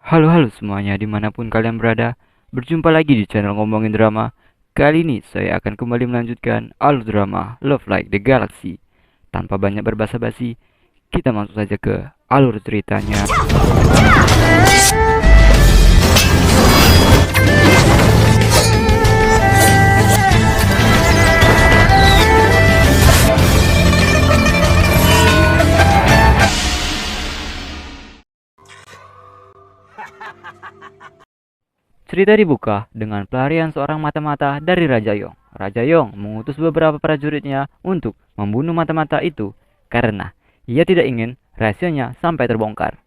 Halo semuanya dimanapun kalian berada. Berjumpa lagi di channel Ngomongin Drama. Kali ini saya akan kembali melanjutkan alur drama Love Like the Galaxy. Tanpa banyak berbasa-basi, kita masuk saja ke alur ceritanya. Cerita dibuka dengan pelarian seorang mata-mata dari Raja Yong. Raja Yong mengutus beberapa prajuritnya untuk membunuh mata-mata itu karena ia tidak ingin rahasianya sampai terbongkar.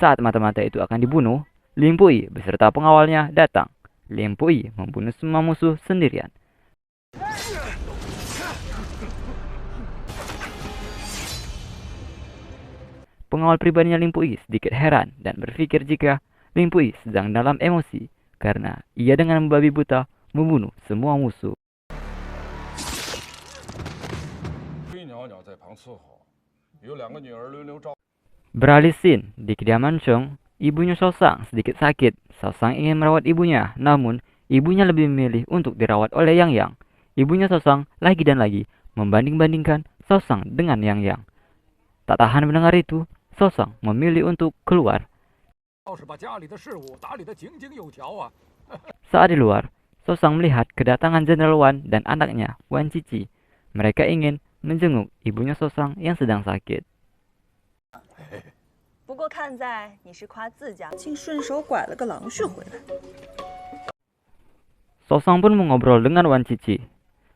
Saat mata-mata itu akan dibunuh, Lim Pui beserta pengawalnya datang. Lim Pui membunuh semua musuh sendirian. Pengawal pribadinya Lim Pui sedikit heran dan berpikir jika Lim Pui sedang dalam emosi karena ia dengan membabi buta membunuh semua musuh. Beralih scene di kediaman Chong, ibunya Sosang sedikit sakit. Sosang ingin merawat ibunya, namun ibunya lebih memilih untuk dirawat oleh Yang Yang. Ibunya Sosang lagi dan lagi membanding-bandingkan Sosang dengan Yang Yang. Tak tahan mendengar itu, Sosang memilih untuk keluar. Saat di luar, Sosang melihat kedatangan Jenderal Wan dan anaknya, Wan Cici. Mereka ingin menjenguk ibunya Sosang yang sedang sakit. Sosang pun mengobrol dengan Wan Cici.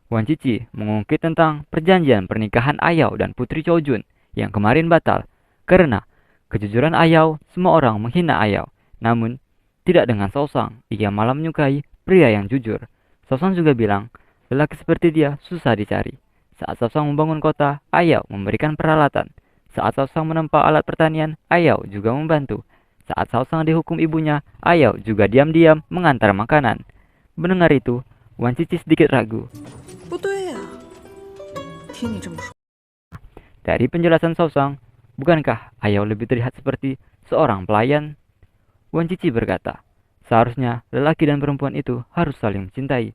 Wan Cici mengungkit tentang perjanjian pernikahan Ayao dan Putri Chojun yang kemarin batal karena kejujuran Ayao. Semua orang menghina Ayao, namun tidak dengan Sosang. Ia malah menyukai pria yang jujur. Sosang juga bilang lelaki seperti dia susah dicari. Saat Sosang membangun kota, Ayao memberikan peralatan. Saat Sosang menempa alat pertanian, Ayao juga membantu. Saat Sosang dihukum ibunya, Ayao juga diam-diam mengantar makanan. Mendengar itu, Wan Cici sedikit ragu. Dari penjelasan Sosang, bukankah Ayao lebih terlihat seperti seorang pelayan? Wan Cici berkata, seharusnya lelaki dan perempuan itu harus saling mencintai.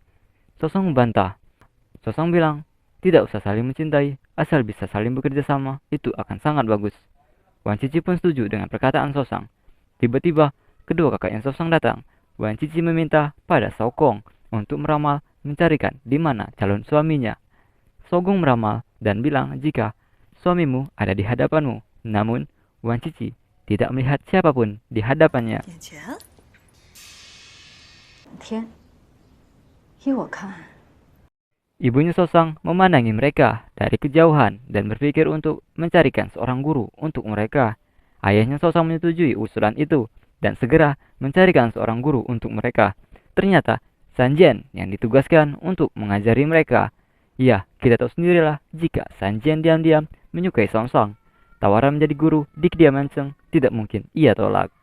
Sosang membantah. Sosang bilang, tidak usah saling mencintai, asal bisa saling bekerja sama, itu akan sangat bagus. Wan Cici pun setuju dengan perkataan Sosang. Tiba-tiba, kedua kakaknya Sosang datang. Wan Cici meminta pada Sokong untuk meramal mencarikan di mana calon suaminya. Sogong meramal dan bilang jika suamimu ada di hadapanmu. Namun, Wan Cici tidak melihat siapapun di hadapannya. Ibunya Sosang memandangi mereka dari kejauhan dan berpikir untuk mencarikan seorang guru untuk mereka. Ayahnya Sosang menyetujui usulan itu dan segera mencarikan seorang guru untuk mereka. Ternyata Sanjian yang ditugaskan untuk mengajari mereka. Ya, kita tahu sendirilah jika Sanjian diam-diam menyukai Sosang. Tawaran menjadi guru di kediaman Cheng tidak mungkin ia tolak.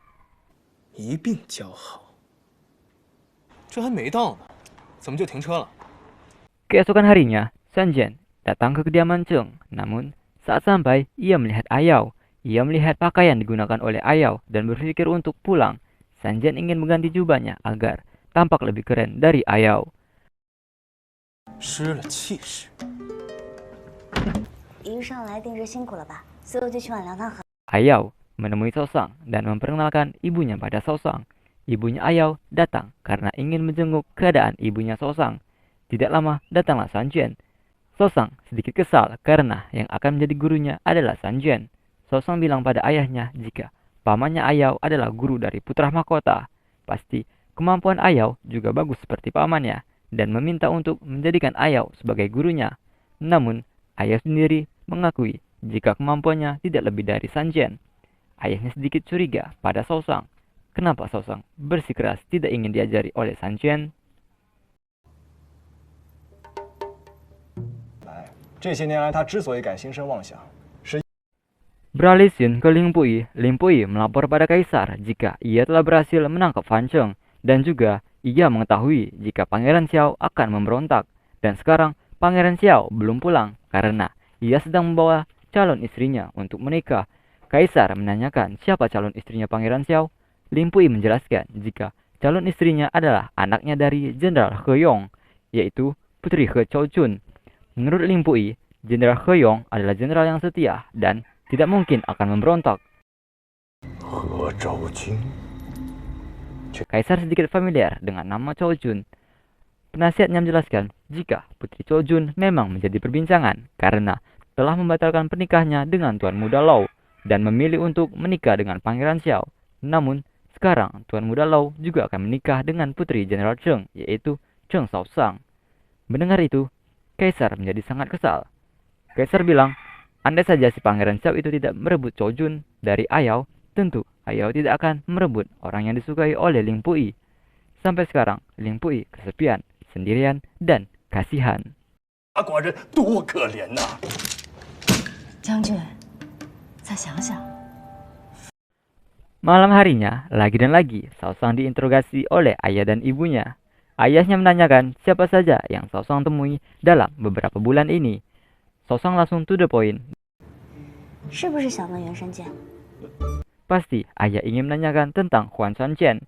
Keesokan harinya, Sanjian datang ke kediaman Cheng. Namun, saat sampai, ia melihat Ayao. Ia melihat pakaian digunakan oleh Ayao dan berpikir untuk pulang. Sanjian ingin mengganti jubahnya agar tampak lebih keren dari Ayao. Ayao menemui Sosang dan memperkenalkan ibunya pada Sosang. Ibunya Ayao datang karena ingin menjenguk keadaan ibunya Sosang. Tidak lama datanglah Sanjian. Sosang sedikit kesal karena yang akan menjadi gurunya adalah Sanjian. Sosang bilang pada ayahnya jika pamannya Ayao adalah guru dari putra mahkota. Pasti kemampuan Ayao juga bagus seperti pamannya dan meminta untuk menjadikan Ayao sebagai gurunya. Namun, Ayao sendiri mengakui jika kemampuannya tidak lebih dari Sanjian. Ayahnya sedikit curiga pada Sosang. Kenapa Sosang bersikeras tidak ingin diajari oleh Sanjian? Beralih scene ke Ling Pui. Ling Pui melapor pada Kaisar jika ia telah berhasil menangkap Fan Cheng dan juga ia mengetahui jika Pangeran Xiao akan memberontak. Dan sekarang Pangeran Xiao belum pulang karena ia sedang membawa calon istrinya untuk menikah. Kaisar menanyakan siapa calon istrinya Pangeran Xiao. Ling Pui menjelaskan jika calon istrinya adalah anaknya dari Jenderal He Yong, yaitu Putri He Chao-jun. Menurut Ling Pui, Jenderal He Yong adalah jenderal yang setia dan tidak mungkin akan memberontak. He Chao-jun. Kaisar sedikit familiar dengan nama Chao-jun. Penasihatnya menjelaskan jika Putri Chao-jun memang menjadi perbincangan karena telah membatalkan pernikahannya dengan Tuan Muda Lau dan memilih untuk menikah dengan Pangeran Xiao. Namun, sekarang Tuan Muda Lau juga akan menikah dengan Putri Jenderal Cheng, yaitu Cheng Shaoshang. Mendengar itu, Kaisar menjadi sangat kesal. Kaisar bilang, andai saja si Pangeran Xiao itu tidak merebut Chao-jun dari Ayao, tentu Ayao tidak akan merebut orang yang disukai oleh Ling Pui. Sampai sekarang, Ling Pui kesepian, sendirian, dan kasihan. 寡人多可怜呐！将军，再想想。 Malam harinya, lagi dan lagi, Shaoshang diinterogasi oleh ayah dan ibunya. Ayahnya menanyakan siapa saja yang Shaoshang temui dalam beberapa bulan ini. Shaoshang langsung to the point. 是不是想问袁山剑？ Pasti ayah ingin menanyakan tentang Huan Chuanqian.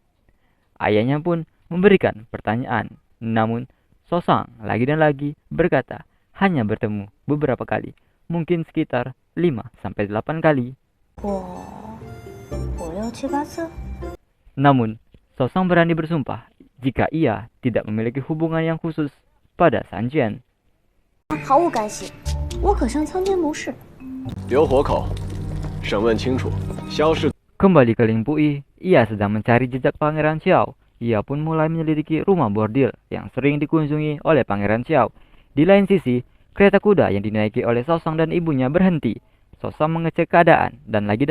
Ayahnya pun memberikan pertanyaan. Namun, Shaoshang lagi dan lagi berkata hanya bertemu beberapa kali, mungkin sekitar 5-8 kali. 5、6、7、8次。 Namun, Shaoshang berani bersumpah jika ia tidak memiliki hubungan yang khusus pada Sanjian. 毫无干系，我可向苍天谋誓。 留活口，审问清楚，萧氏。 Kembali ke Ling Pui, ia sedang mencari jejak Pangeran Xiao. Ia pun mulai menyelidiki rumah bordil yang sering dikunjungi oleh Pangeran Xiao. Di lain sisi, kereta kuda yang dinaiki oleh Shaoshang dan ibunya berhenti. Shaoshang mengecek keadaan dan lagi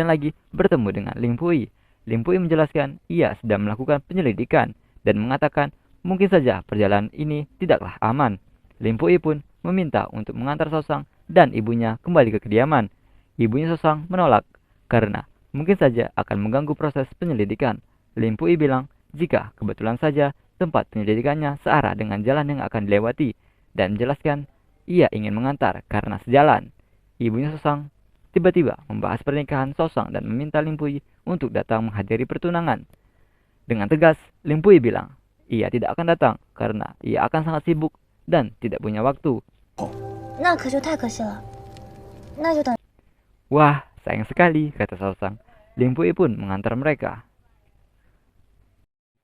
bertemu dengan Ling Pui. Ling Pui menjelaskan ia sedang melakukan penyelidikan dan mengatakan mungkin saja perjalanan ini tidaklah aman. Ling Pui pun meminta untuk mengantar Shaoshang dan ibunya kembali ke kediaman. Ibunya Shaoshang menolak karena mungkin saja akan mengganggu proses penyelidikan. Ling Pui bilang jika kebetulan saja tempat penyelidikannya searah dengan jalan yang akan dilewati dan menjelaskan ia ingin mengantar karena sejalan. Ibunya Shaoshang tiba-tiba membahas pernikahan Shaoshang dan meminta Ling Pui untuk datang menghadiri pertunangan. Dengan tegas, Ling Pui bilang ia tidak akan datang karena ia akan sangat sibuk dan tidak punya waktu. 那可就太可惜了，那就等。 Wah, sayang sekali, kata Shaoshang. Ling Pui pun mengantar mereka.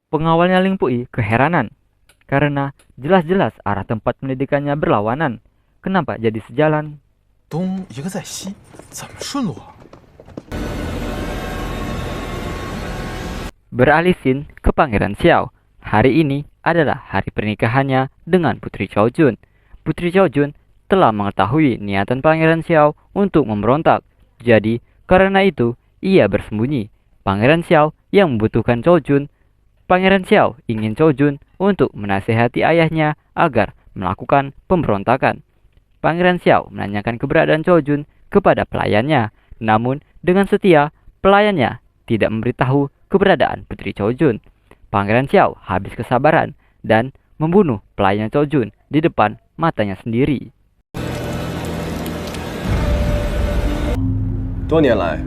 Pengawalnya Ling Pui keheranan karena jelas-jelas arah tempat pendidikannya berlawanan. Kenapa jadi sejalan? 东一个在西，怎么顺路啊？ Beralih scene ke Pangeran Xiao. Hari ini adalah hari pernikahannya dengan Putri Chao-jun. Putri Chao-jun telah mengetahui niatan Pangeran Xiao untuk memberontak. Jadi, karena itu, ia bersembunyi. Pangeran Xiao yang membutuhkan Chao-jun. Pangeran Xiao ingin Chao-jun untuk menasihati ayahnya agar melakukan pemberontakan. Pangeran Xiao menanyakan keberadaan Chao-jun kepada pelayannya. Namun, dengan setia, pelayannya tidak memberitahu keberadaan Putri Chao-jun. Pangeran Xiao habis kesabaran dan membunuh pelayan Chao-jun di depan matanya sendiri. 多年来，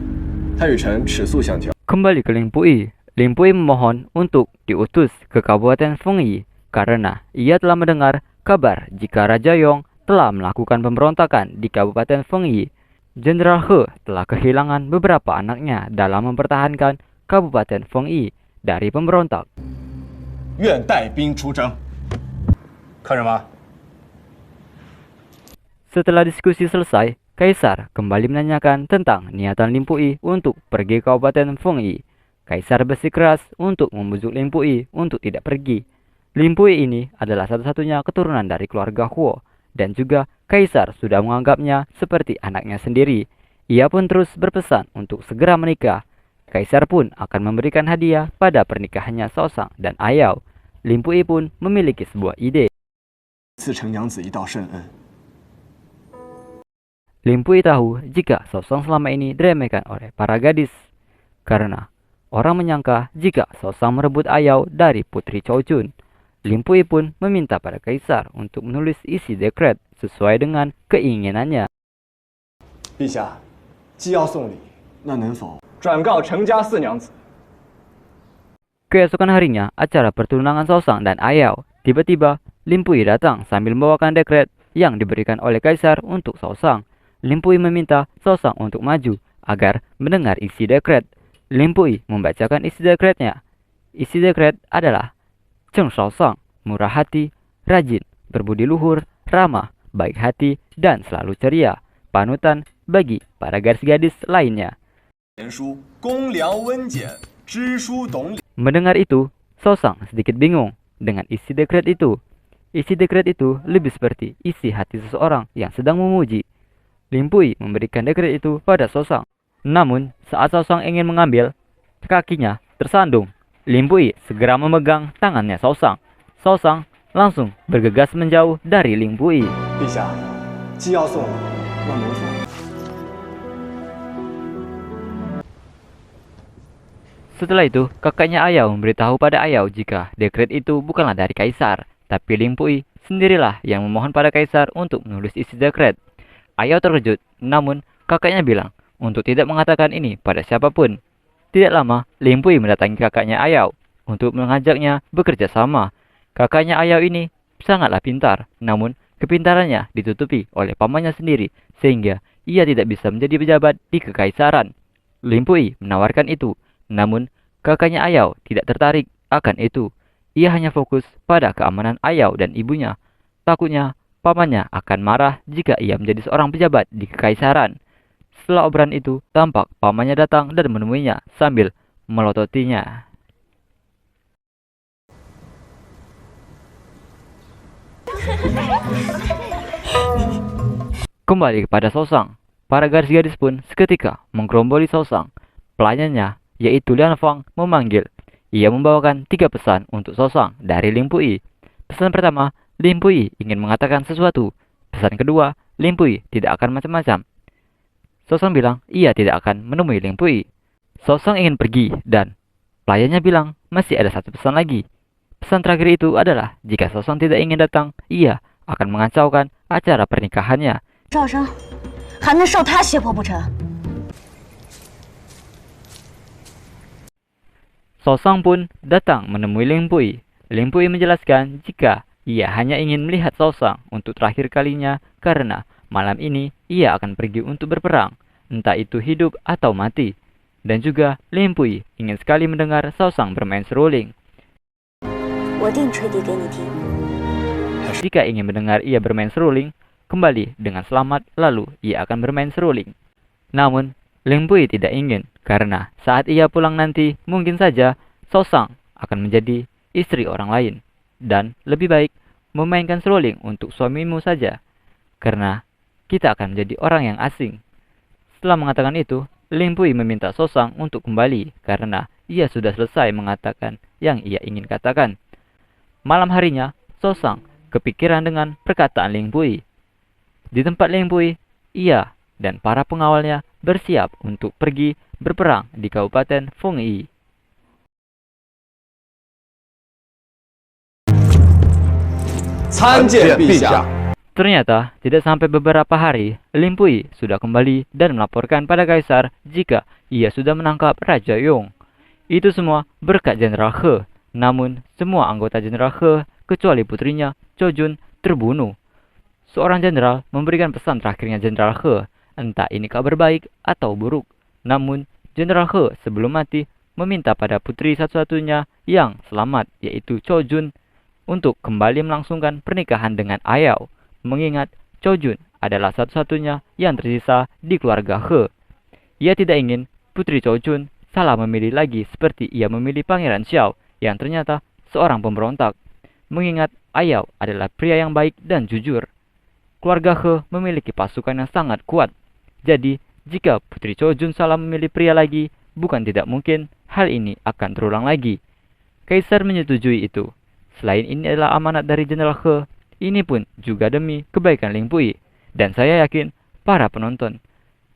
他与臣尺素相交。 Kembali ke Ling Pui. Ling Pui memohon untuk diutus ke Kabupaten Fengyi karena ia telah mendengar kabar jika Raja Yong telah melakukan pemberontakan di Kabupaten Fengyi. Jenderal He telah kehilangan beberapa anaknya dalam mempertahankan Kabupaten Fengyi dari pemberontak. 愿带兵出征。看什么？ Setelah diskusi selesai, Kaisar kembali menanyakan tentang niatan Ling Pui untuk pergi ke Kabupaten Fengyi. Kaisar bersikeras untuk membujuk Ling Pui untuk tidak pergi. Ling Pui ini adalah satu-satunya keturunan dari keluarga Huo, dan juga Kaisar sudah menganggapnya seperti anaknya sendiri. Ia pun terus berpesan untuk segera menikah. Kaisar pun akan memberikan hadiah pada pernikahannya Shaoshang dan Ayao. Ling Pui pun memiliki sebuah ide. 赐成娘子一道圣恩。 Ling Pui tahu jika Shaoshang selama ini diremehkan oleh para gadis. Karena orang menyangka jika Shaoshang merebut Ayao dari Putri Chao-jun. Ling Pui pun meminta pada Kaisar untuk menulis isi dekret sesuai dengan keinginannya. 陛下，既要送礼，那能否？ 转告程家四娘子， Keesokan harinya, acara pertunangan Saosang dan Ayao. Tiba-tiba, Lin Pui datang sambil membawakan dekret yang diberikan oleh Kaisar untuk Saosang. Lin Pui meminta Saosang untuk maju agar mendengar isi dekret. Lin Pui membacakan isi dekretnya. Isi dekret adalah Cheng Saosang, murah hati, rajin, berbudi luhur, ramah, baik hati, dan selalu ceria. Panutan bagi para gadis-gadis lainnya. Mendengar itu, Saosang sedikit bingung dengan isi dekret itu. Isi dekret itu lebih seperti isi hati seseorang yang sedang memuji. Lin Pui memberikan dekret itu pada Saosang. Namun, saat Saosang ingin mengambil, kakinya tersandung. Lin Pui segera memegang tangannya Saosang. Saosang langsung bergegas menjauh dari Lin Pui. Setelah itu, kakaknya Ayao memberitahu pada Ayao jika dekret itu bukanlah dari Kaisar, tapi Lin Pui sendirilah yang memohon pada Kaisar untuk menulis isi dekret. Ayao terkejut, namun kakaknya bilang untuk tidak mengatakan ini pada siapapun. Tidak lama, Lin Pui mendatangi kakaknya Ayao untuk mengajaknya bekerja sama. Kakaknya Ayao ini sangatlah pintar, namun kepintarannya ditutupi oleh pamannya sendiri, sehingga ia tidak bisa menjadi pejabat di kekaisaran. Lin Pui menawarkan itu, namun kakaknya Ayao tidak tertarik akan itu. Ia hanya fokus pada keamanan Ayao dan ibunya. Takutnya pamannya akan marah jika ia menjadi seorang pejabat di kekaisaran. Setelah obrolan itu, tampak pamannya datang dan menemuinya sambil melototinya. Kembali kepada Saosang, para gadis-gadis pun seketika menggeromboli Saosang. Pelayannya, yaitu Lian Fang, memanggil. Ia membawakan 3 pesan untuk Saosang dari Lin Pui. Pesan pertama, Lin Pui ingin mengatakan sesuatu. Pesan kedua, Lin Pui tidak akan macam-macam. Saosang bilang ia tidak akan menemui Lin Pui. Saosang ingin pergi dan pelayannya bilang masih ada 1 pesan lagi. Pesan terakhir itu adalah jika Saosang tidak ingin datang, ia akan mengacaukan acara pernikahannya. Saosang pun datang menemui Lin Pui. Lin Pui menjelaskan jika ia hanya ingin melihat Saosang untuk terakhir kalinya karena malam ini ia akan pergi untuk berperang, entah itu hidup atau mati. Dan juga Lin Pui ingin sekali mendengar Saosang bermain seruling. Jika ingin mendengar ia bermain seruling, kembali dengan selamat lalu ia akan bermain seruling. Namun, Lin Pui tidak ingin karena saat ia pulang nanti mungkin saja Saosang akan menjadi istri orang lain. Dan lebih baik memainkan seruling untuk suamimu saja, karena kita akan menjadi orang yang asing. Setelah mengatakan itu, Lin Pui meminta Saosang untuk kembali karena ia sudah selesai mengatakan yang ia ingin katakan. Malam harinya, Saosang kepikiran dengan perkataan Lin Pui. Di tempat Lin Pui, ia dan para pengawalnya bersiap untuk pergi berperang di Kabupaten Fengyi. Ternyata, tidak sampai beberapa hari, Lin Pui sudah kembali dan melaporkan pada Kaisar jika ia sudah menangkap Raja Yong. Itu semua berkat Jenderal He. Namun, semua anggota Jenderal He, kecuali putrinya, Cho Jun, terbunuh. Seorang jenderal memberikan pesan terakhirnya Jenderal He, entah ini kabar baik atau buruk. Namun, Jenderal He sebelum mati meminta pada putri satu-satunya yang selamat, yaitu Cho Jun, untuk kembali melangsungkan pernikahan dengan Ayao, mengingat Cho Jun adalah satu-satunya yang tersisa di keluarga He. Ia tidak ingin putri Cho Jun salah memilih lagi seperti ia memilih Pangeran Xiao yang ternyata seorang pemberontak, mengingat Ayao adalah pria yang baik dan jujur. Keluarga He memiliki pasukan yang sangat kuat. Jadi, jika putri Cho Jun salah memilih pria lagi, bukan tidak mungkin hal ini akan terulang lagi. Kaisar menyetujui itu. Selain ini adalah amanat dari Jenderal He, ini pun juga demi kebaikan Lin Pui. Dan saya yakin para penonton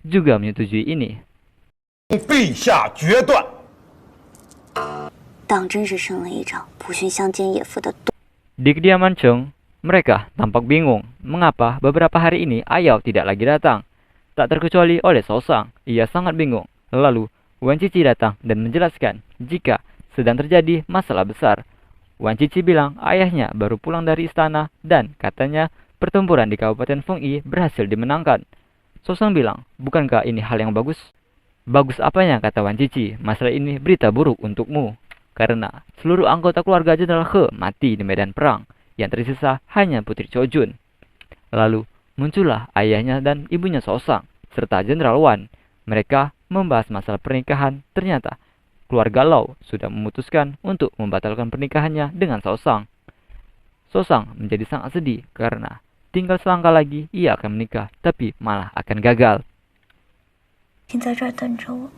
juga menyetujui ini. Di kediaman Cheng, mereka tampak bingung mengapa beberapa hari ini Ayao tidak lagi datang. Tak terkecuali oleh Saosang, ia sangat bingung. Lalu Wan Cici datang dan menjelaskan jika sedang terjadi masalah besar. Wan Cici bilang ayahnya baru pulang dari istana dan katanya pertempuran di Kabupaten Fengyi berhasil dimenangkan. Sosang bilang, bukankah ini hal yang bagus? Bagus apanya, kata Wan Cici, masalah ini berita buruk untukmu. Karena seluruh anggota keluarga Jenderal He mati di medan perang, yang tersisa hanya Putri Chojun. Lalu muncullah ayahnya dan ibunya Sosang, serta Jenderal Wan. Mereka membahas masalah pernikahan. Ternyata keluarga Lau sudah memutuskan untuk membatalkan pernikahannya dengan Sosang. Sosang menjadi sangat sedih karena tinggal selangkah lagi ia akan menikah, tapi malah akan gagal. 请在这儿等着我。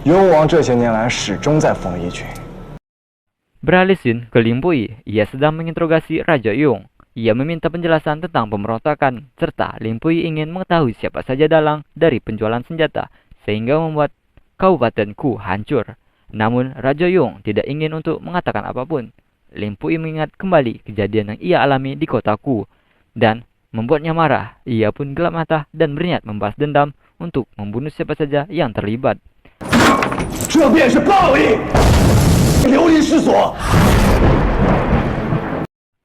雍王这些年来始终在丰邑郡。 Beralih scene ke Limpui, ia sedang menginterogasi Raja Yong. Ia meminta penjelasan tentang pemberontakan, serta Limpui ingin mengetahui siapa saja dalang dari penjualan senjata, sehingga membuat Kabupaten Ku hancur. Namun Raja Yong tidak ingin untuk mengatakan apapun. Limpui mengingat kembali kejadian yang ia alami di kota Ku, dan membuatnya marah. Ia pun gelap mata dan berniat membalas dendam untuk membunuh siapa saja yang terlibat. 这便是暴力，流离失所。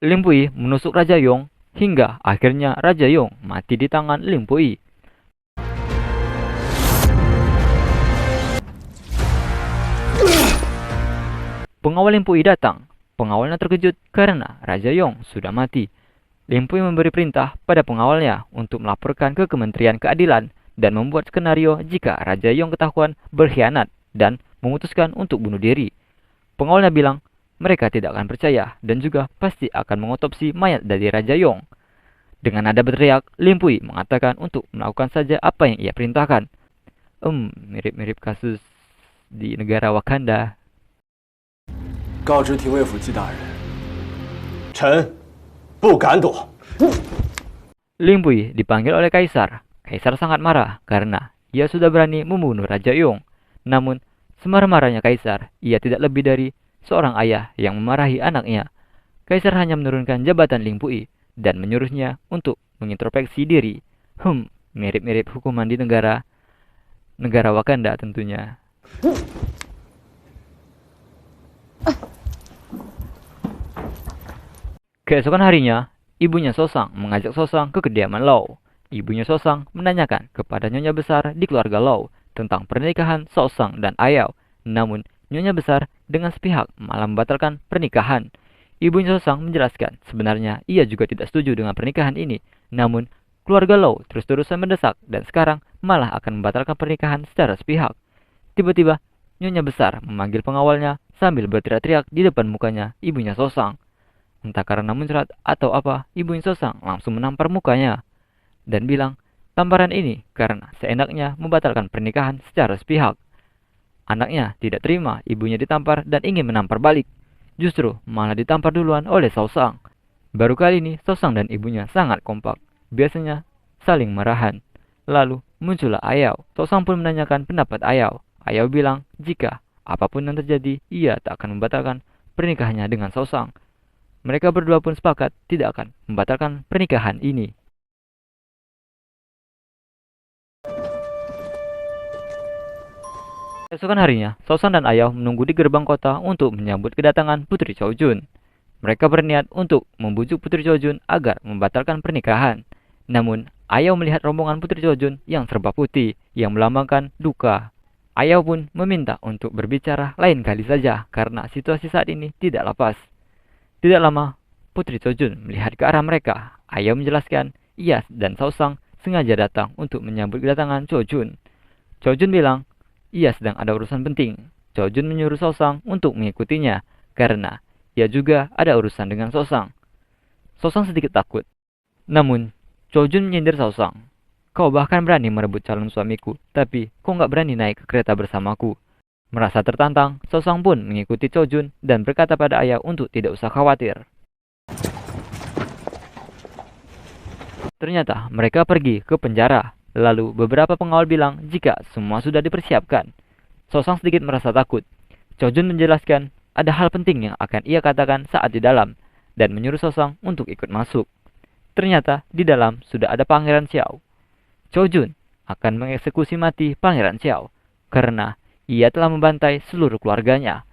Limpui menusuk Raja Yong hingga akhirnya Raja Yong mati di tangan Limpui. Pengawal Limpui datang. Pengawalnya terkejut karena Raja Yong sudah mati. Limpui memberi perintah pada pengawalnya untuk melaporkan ke Kementerian Keadilan dan membuat skenario jika Raja Yong ketahuan berkhianat dan memutuskan untuk bunuh diri. Pengawalnya bilang mereka tidak akan percaya dan juga pasti akan mengotopsi mayat dari Raja Yong. Dengan nada berteriak, Limpui mengatakan untuk melakukan saja apa yang ia perintahkan. Mirip-mirip kasus di negara Wakanda. 告知廷尉府纪大人， 臣不敢躲。 Limpui dipanggil oleh Kaisar. Kaisar sangat marah karena ia sudah berani membunuh Raja Yong. Namun, semarah-marahnya Kaisar, ia tidak lebih dari seorang ayah yang memarahi anaknya. Kaisar hanya menurunkan jabatan Limpui dan menyuruhnya untuk mengintrospeksi diri. Mirip-mirip hukuman di negara Wakanda tentunya. Keesokan harinya, ibunya Sosang mengajak Sosang ke kediaman Lau. Ibunya Sosang menanyakan kepada nyonya besar di keluarga Lau tentang pernikahan Sosang dan Ayao. Namun, nyonya besar dengan sepihak malah membatalkan pernikahan. Ibunya Sosang menjelaskan sebenarnya ia juga tidak setuju dengan pernikahan ini. Namun, keluarga Lau terus-terusan mendesak dan sekarang malah akan membatalkan pernikahan secara sepihak. Tiba-tiba, nyonya besar memanggil pengawalnya sambil berteriak-teriak di depan mukanya ibunya Sosang. Entah karena muncrat atau apa, ibunya Sosang langsung menampar mukanya dan bilang tamparan ini karena seenaknya membatalkan pernikahan secara sepihak. Anaknya tidak terima ibunya ditampar dan ingin menampar balik. Justru malah ditampar duluan oleh Sosang. Baru kali ini Sosang dan ibunya sangat kompak. Biasanya saling marahan. Lalu muncullah Ayao. Sosang pun menanyakan pendapat Ayao. Ayao bilang jika apapun yang terjadi, ia tak akan membatalkan pernikahannya dengan Sosang. Mereka berdua pun sepakat tidak akan membatalkan pernikahan ini. Esokan harinya, Sosang dan Ayao menunggu di gerbang kota untuk menyambut kedatangan Putri Chojun. Mereka berniat untuk membujuk Putri Chojun agar membatalkan pernikahan. Namun, Ayao melihat rombongan Putri Chojun yang serba putih yang melambangkan duka. Ayao pun meminta untuk berbicara lain kali saja karena situasi saat ini tidak lepas. Tidak lama, Putri Chojun melihat ke arah mereka. Ayao menjelaskan, ia dan Sosang sengaja datang untuk menyambut kedatangan Chojun. Chojun bilang, ia sedang ada urusan penting. Chojun menyuruh Sosang untuk mengikutinya karena ia juga ada urusan dengan Sosang. Sosang sedikit takut. Namun, Chojun menyindir Sosang. Kau bahkan berani merebut calon suamiku, tapi kau nggak berani naik ke kereta bersamaku. Merasa tertantang, Sosang pun mengikuti Chojun dan berkata pada Ayao untuk tidak usah khawatir. Ternyata mereka pergi ke penjara. Lalu beberapa pengawal bilang jika semua sudah dipersiapkan. Sosang sedikit merasa takut. Chojun menjelaskan ada hal penting yang akan ia katakan saat di dalam dan menyuruh Sosang untuk ikut masuk. Ternyata di dalam sudah ada Pangeran Xiao. Chojun akan mengeksekusi mati Pangeran Xiao karena ia telah membantai seluruh keluarganya.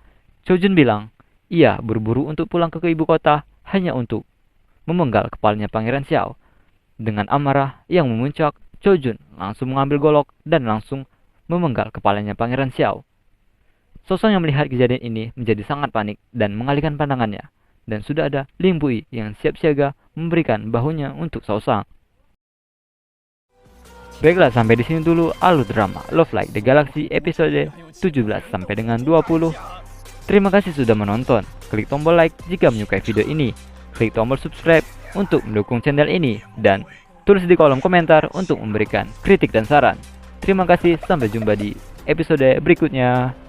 Chojun bilang, ia buru-buru untuk pulang ke ibu kota hanya untuk memenggal kepalanya Pangeran Xiao. Dengan amarah yang memuncak, Chojun langsung mengambil golok dan langsung memenggal kepalanya Pangeran Xiao. Sosang yang melihat kejadian ini menjadi sangat panik dan mengalihkan pandangannya. Dan sudah ada Ling Bui yang siap siaga memberikan bahunya untuk Sosang. Baiklah, sampai di sini dulu alur drama Love Like the Galaxy episode 17 sampai dengan 20. Terima kasih sudah menonton. Klik tombol like jika menyukai video ini. Klik tombol subscribe untuk mendukung channel ini. Dan tulis di kolom komentar untuk memberikan kritik dan saran. Terima kasih, sampai jumpa di episode berikutnya.